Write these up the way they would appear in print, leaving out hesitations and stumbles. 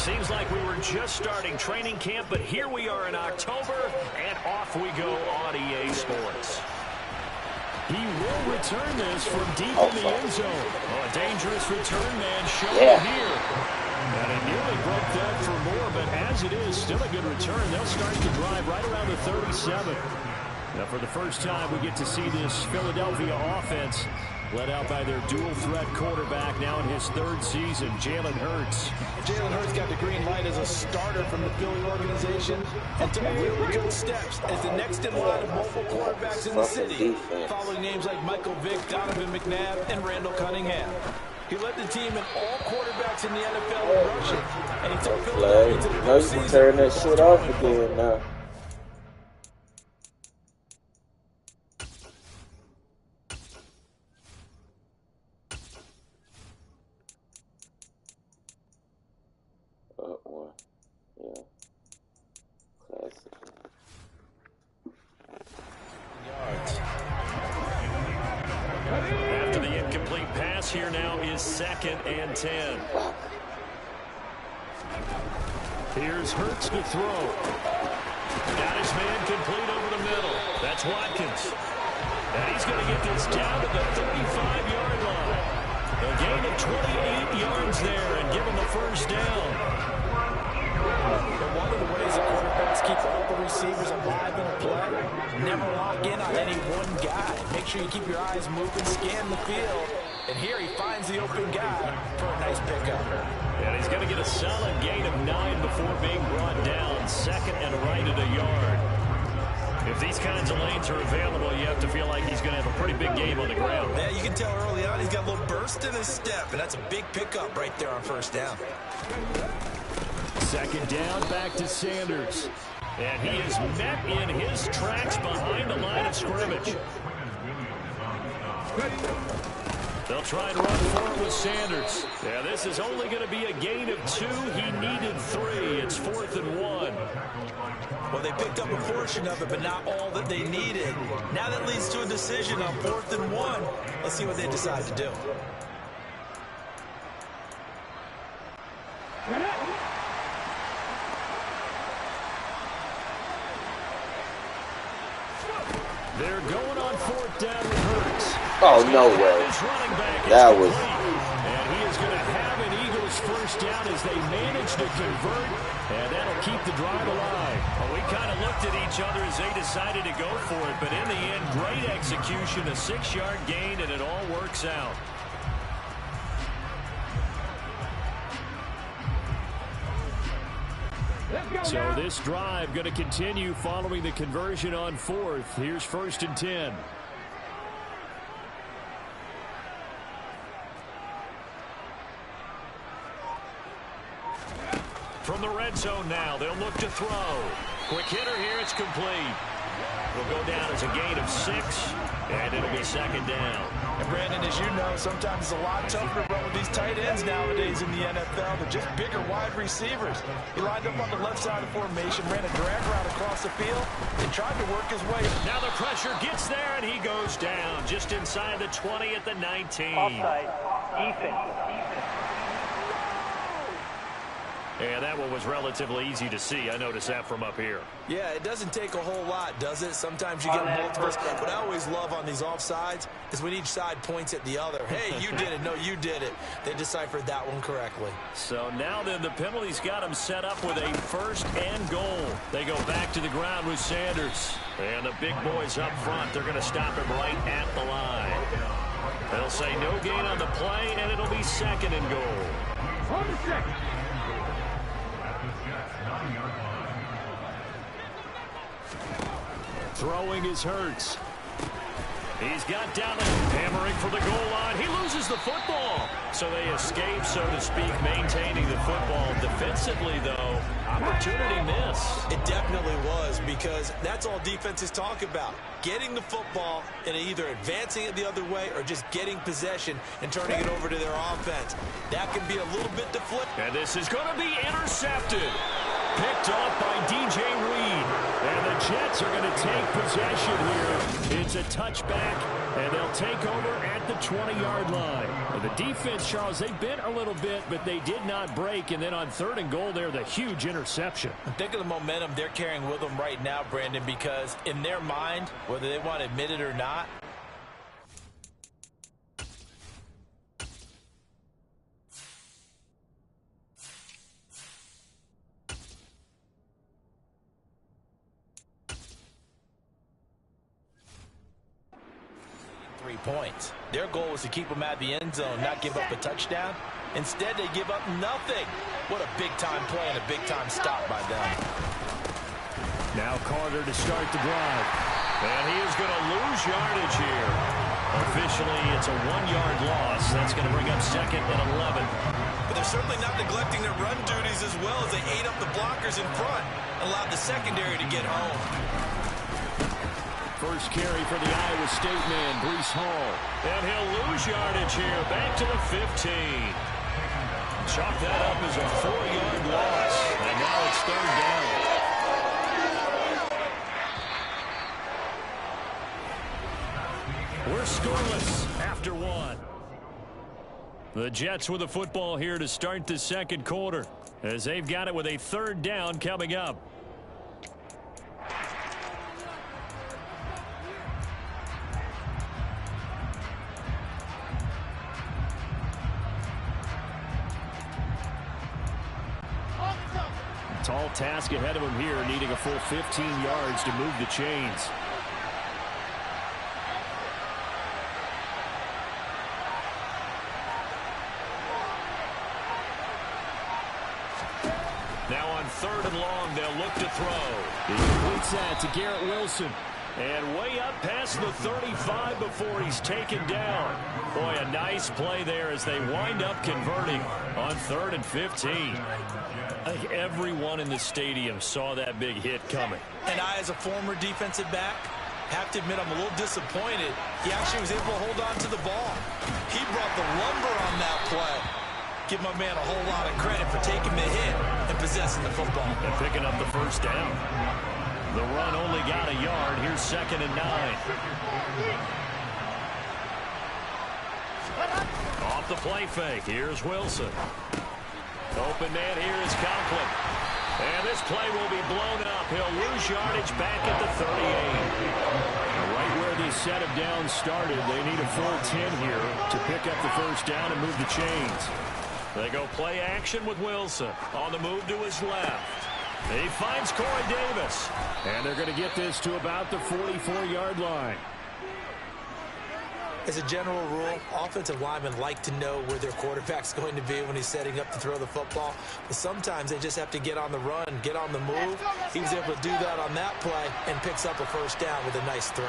Seems like we were just starting training camp, but here we are in October, and off we go on EA Sports. He will return this from deep in the end zone. Oh, a dangerous return man showing here. And he nearly broke that for more, but as it is, still a good return. They'll start the drive right around the 37. Now, for the first time, we get to see this Philadelphia offense led out by their dual-threat quarterback now in his third season, Jalen Hurts. Jalen Hurts got the green light as a starter from the Philly organization and took really good steps as the next in line of mobile quarterbacks in the city, following names like Michael Vick, Donovan McNabb, and Randall Cunningham. He led the team in all quarterbacks in the NFL in rushing, and he took Philadelphia to the postseason. You turn that shit off again now. Yeah. Classic. Yards. After the incomplete pass, here now is 2nd and 10. Here's Hurts to throw. Got his man complete over the middle. That's Watkins. And he's going to get this down to the 35-yard line. A gain of 28 yards there and give him the first down. But one of the ways that quarterbacks keep all the receivers alive in a play, never lock in on any one guy. Make sure you keep your eyes moving, scan the field. And here he finds the open guy for a nice pickup. And he's going to get a solid gain of 9 before being brought down. 2nd and right at a yard. If these kinds of lanes are available, you have to feel like he's going to have a pretty big game on the ground. Yeah, you can tell early on he's got a little burst in his step, and that's a big pickup right there on first down. 2nd down, back to Sanders. And he is met in his tracks behind the line of scrimmage. They'll try and run for it with Sanders. Yeah, this is only going to be a gain of 2. He needed 3. It's 4th and 1. Well, they picked up a portion of it, but not all that they needed. Now that leads to a decision on 4th and 1. Let's see what they decide to do. They're going on 4th down with Hurts. Oh, no way. That was... And he is going to have an Eagles first down as they manage to convert, and that'll keep the drive alive. Well, we kind of looked at each other as they decided to go for it, but in the end, great execution, a 6-yard gain, and it all works out. So this drive going to continue following the conversion on 4th. Here's 1st and 10. From the red zone now, they'll look to throw. Quick hitter here, it's complete. Will go down as a gain of 6, and it'll be 2nd down. And Brandon, as you know, sometimes it's a lot tougher to run with these tight ends nowadays in the NFL. They're just bigger wide receivers. He lined up on the left side of the formation, ran a drag route across the field, and tried to work his way. Now the pressure gets there, and he goes down just inside the 20 at the 19. Offside. Defense. Yeah, that one was relatively easy to see. I noticed that from up here. Yeah, it doesn't take a whole lot, does it? Sometimes you get multiples. What I always love on these offsides is when each side points at the other. Hey, you did it. No, you did it. They deciphered that one correctly. So now then the penalty's got them set up with a 1st and goal. They go back to the ground with Sanders. And the big boys up front, they're going to stop him right at the line. They'll say no gain on the play, and it'll be 2nd and goal. On the 2nd. Throwing is Hurts. He's got down and hammering for the goal line. He loses the football. So they escape, so to speak, maintaining the football. Defensively, though, opportunity miss. It definitely was, because that's all defenses talk about. Getting the football and either advancing it the other way or just getting possession and turning it over to their offense. That can be a little bit deflected. And this is going to be intercepted. picked off by DJ Reed. And the Jets are going to take possession here. It's a touchback, and they'll take over at the 20-yard line. Well, the defense, Charles, they bent a little bit, but they did not break. And then on 3rd and goal there, the huge interception. Think of the momentum they're carrying with them right now, Brandon, because in their mind, whether they want to admit it or not, points. Their goal was to keep them at the end zone, not give up a touchdown. Instead, they give up nothing. What a big-time play and a big-time stop by them. Now Carter to start the drive. And he is going to lose yardage here. Officially, it's a 1-yard loss. That's going to bring up 2nd and 11. But they're certainly not neglecting their run duties as well as they ate up the blockers in front and allowed the secondary to get home. First carry for the Iowa State man, Breece Hall. And he'll lose yardage here, back to the 15. Chalk that up as a 4-yard loss. And now it's 3rd down. We're scoreless after 1. The Jets with the football here to start the 2nd quarter, as they've got it with a 3rd down coming up. Tall task ahead of him here, needing a full 15 yards to move the chains. Now on 3rd and long, they'll look to throw. He completes that to Garrett Wilson. And way up past the 35 before he's taken down. Boy, a nice play there as they wind up converting on 3rd and 15. I think everyone in the stadium saw that big hit coming. And I, as a former defensive back, have to admit I'm a little disappointed. He actually was able to hold on to the ball. He brought the lumber on that play. Give my man a whole lot of credit for taking the hit and possessing the football. And picking up the 1st down. The run only got a yard. Here's 2nd and 9. Off the play fake. Here's Wilson. Open man here is Conklin. And this play will be blown up. He'll lose yardage back at the 38. Right where this set of downs started, they need a full 10 here to pick up the 1st down and move the chains. They go play action with Wilson. On the move to his left. He finds Corey Davis. And they're going to get this to about the 44-yard line. As a general rule, offensive linemen like to know where their quarterback's going to be when he's setting up to throw the football. But sometimes they just have to get on the run, get on the move. He was able to do that on that play and picks up a 1st down with a nice throw.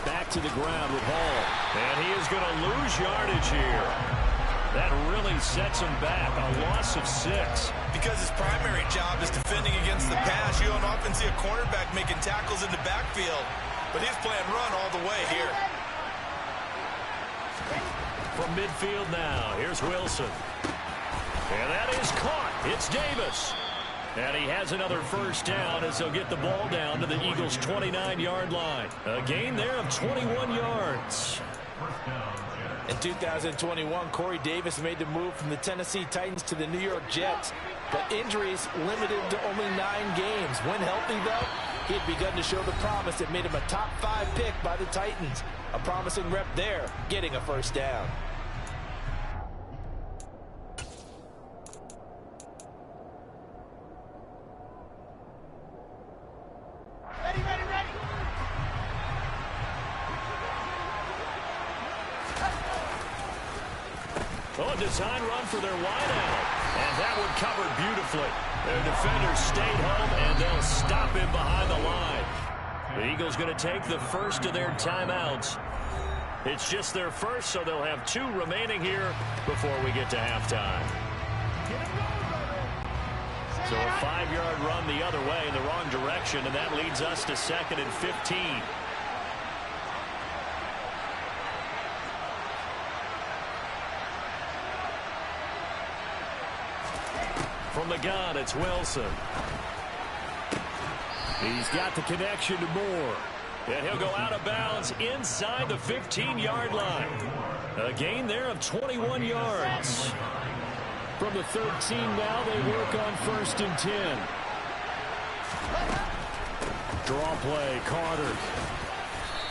Back to the ground with Hall. And he is going to lose yardage here. That really sets him back, a loss of 6. Because his primary job is defending against the pass, you don't often see a cornerback making tackles in the backfield. But he's playing run all the way here. From midfield now, here's Wilson. And that is caught. It's Davis. And he has another 1st down as he'll get the ball down to the Eagles' 29-yard line. A gain there of 21 yards. In 2021, Corey Davis made the move from the Tennessee Titans to the New York Jets, but injuries limited him to only 9 games. When healthy, though, he had begun to show the promise that made him a top 5 pick by the Titans. A promising rep there, getting a 1st down. Oh, a design run for their wideout. And that one covered beautifully. Their defenders stayed home, and they'll stop him behind the line. The Eagles going to take the first of their timeouts. It's just their first, so they'll have 2 remaining here before we get to halftime. So a 5-yard run the other way in the wrong direction, and that leads us to 2nd and 15. From the gun, it's Wilson. He's got the connection to Moore. And he'll go out of bounds inside the 15-yard line. A gain there of 21 yards. From the 13 now, they work on 1st and 10. Draw play, Carter.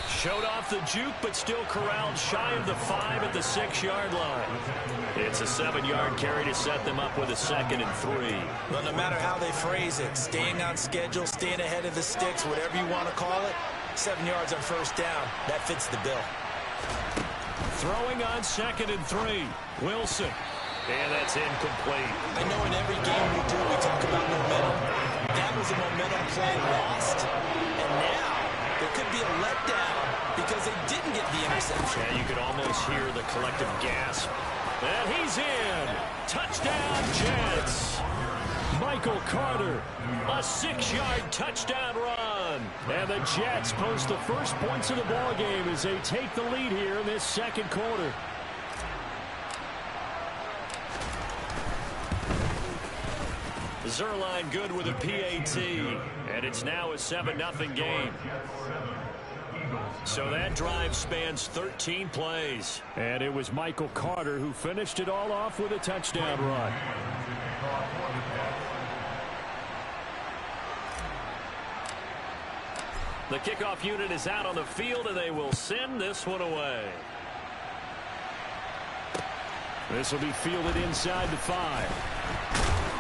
Showed off the juke, but still corralled shy of the 5 at the 6-yard line. It's a 7-yard carry to set them up with a 2nd and 3. Well, no matter how they phrase it, staying on schedule, staying ahead of the sticks, whatever you want to call it, 7 yards on 1st down. That fits the bill. Throwing on 2nd and 3. Wilson. And that's incomplete. I know in every game we do, we talk about momentum. That was a momentum play lost. And now there could be a letdown because they didn't get the interception. Yeah, you could almost hear the collective gasp. And he's in. Touchdown, Jets. Michael Carter, a 6-yard touchdown run. And the Jets post the first points of the ballgame as they take the lead here in this 2nd quarter. Zerline good with a PAT, and it's now a 7-0 game. So that drive spans 13 plays. And it was Michael Carter who finished it all off with a touchdown run. The kickoff unit is out on the field, and they will send this one away. This will be fielded inside the 5.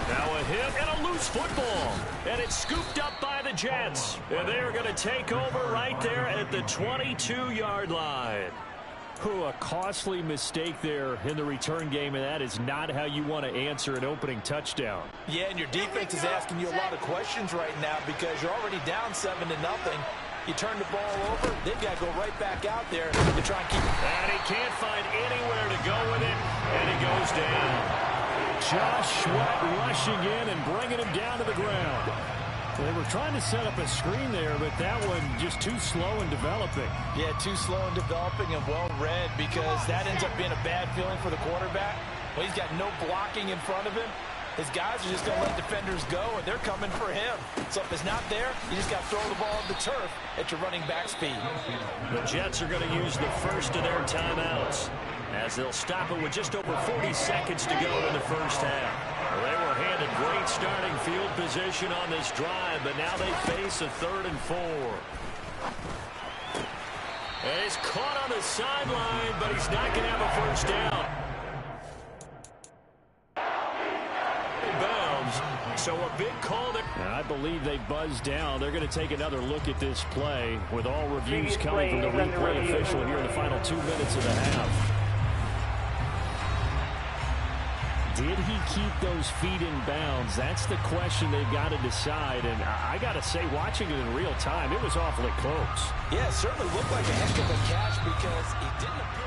Now a hit and a loose football. And it's scooped up by the Jets. And they are going to take over right there at the 22-yard line. A costly mistake there in the return game, and that is not how you want to answer an opening touchdown. Yeah, and your defense is asking you a lot of questions right now because you're already down 7-0. You turn the ball over, they've got to go right back out there to try and keep it. And he can't find anywhere to go with it, and he goes down. Josh Sweat rushing in and bringing him down to the ground. They were trying to set up a screen there, but that one just too slow in developing. Yeah, too slow in developing and well read because that ends up being a bad feeling for the quarterback. Well, he's got no blocking in front of him. His guys are just going to let defenders go, and they're coming for him. So if it's not there, you just got to throw the ball on the turf at your running back speed. The Jets are going to use the first of their timeouts as they'll stop it with just over 40 seconds to go in the first half. They were handed great starting field position on this drive, but now they face a 3rd and 4. And he's caught on the sideline, but he's not going to have a first down. Bounds, so a big call there. And I believe they buzzed down. They're going to take another look at this play with all reviews coming from the replay official here in the final 2 minutes of the half. Did he keep those feet in bounds? That's the question they've got to decide. And I got to say, watching it in real time, it was awfully close. Yeah, it certainly looked like a heck of a catch because he didn't appear.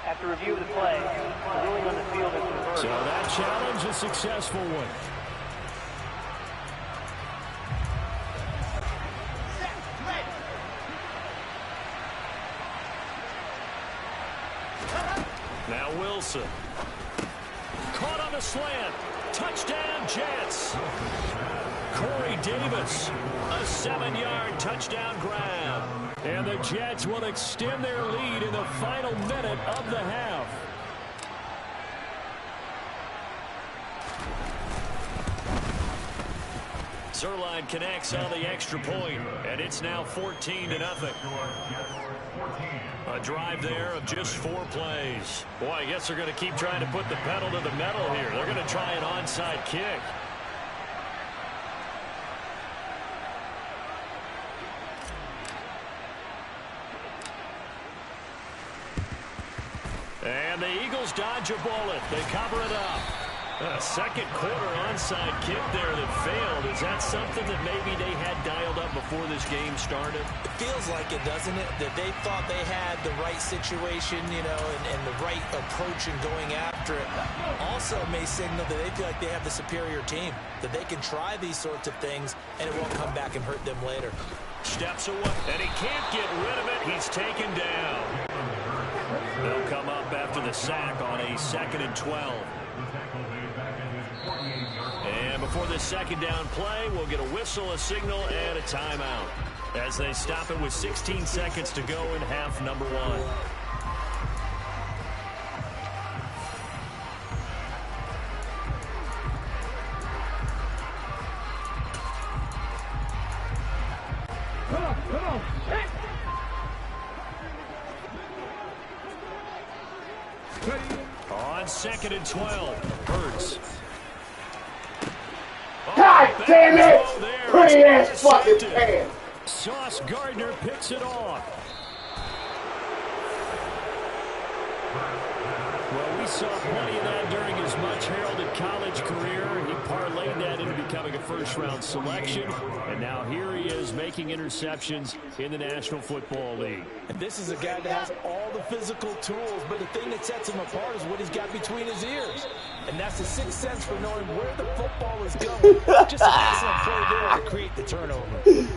After review of the play, the ruling on the field is reversed. So that challenge, a successful one. Now Wilson. Caught on the slant. Touchdown, Jets. Corey Davis. A 7-yard touchdown grab. And the Jets will extend their lead in the final minute of the half. Zerline connects on the extra point, and it's now 14-0. A drive there of just 4 plays. Boy, I guess they're going to keep trying to put the pedal to the metal here. They're going to try an onside kick. And the Eagles dodge a bullet. They cover it up. A second quarter onside kick there that failed. Is that something that maybe they had dialed up before this game started? It feels like it, doesn't it? That they thought they had the right situation, you know, and the right approach in going after it. Also may signal that they feel like they have the superior team, that they can try these sorts of things and it won't come back and hurt them later. Steps away, and he can't get rid of it. He's taken down. They'll come up after the sack on a 2nd and 12. And before this second down play, we'll get a whistle, a signal, and a timeout as they stop it with 16 seconds to go in half number 1. On 2nd and 12, Hurts. God damn it! Pretty ass fucking pan. Sauce Gardner picks it off. Well, we saw plenty of that during his much heralded college career. He parlayed that into becoming a first-round selection. And now here he is making interceptions in the National Football League. And this is a guy that has all the physical tools, but the thing that sets him apart is what he's got between his ears. And that's the sixth sense for knowing where the football is going. Just an excellent play there to create the turnover.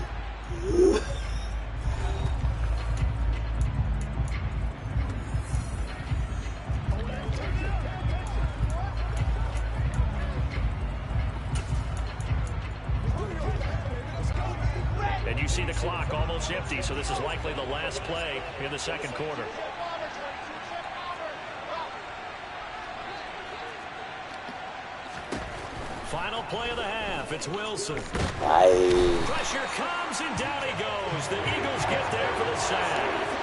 And you see the clock almost empty, so this is likely the last play in the second quarter. Final play of the half. It's Wilson. Nice. Pressure comes, and down he goes. The Eagles get there for the sack.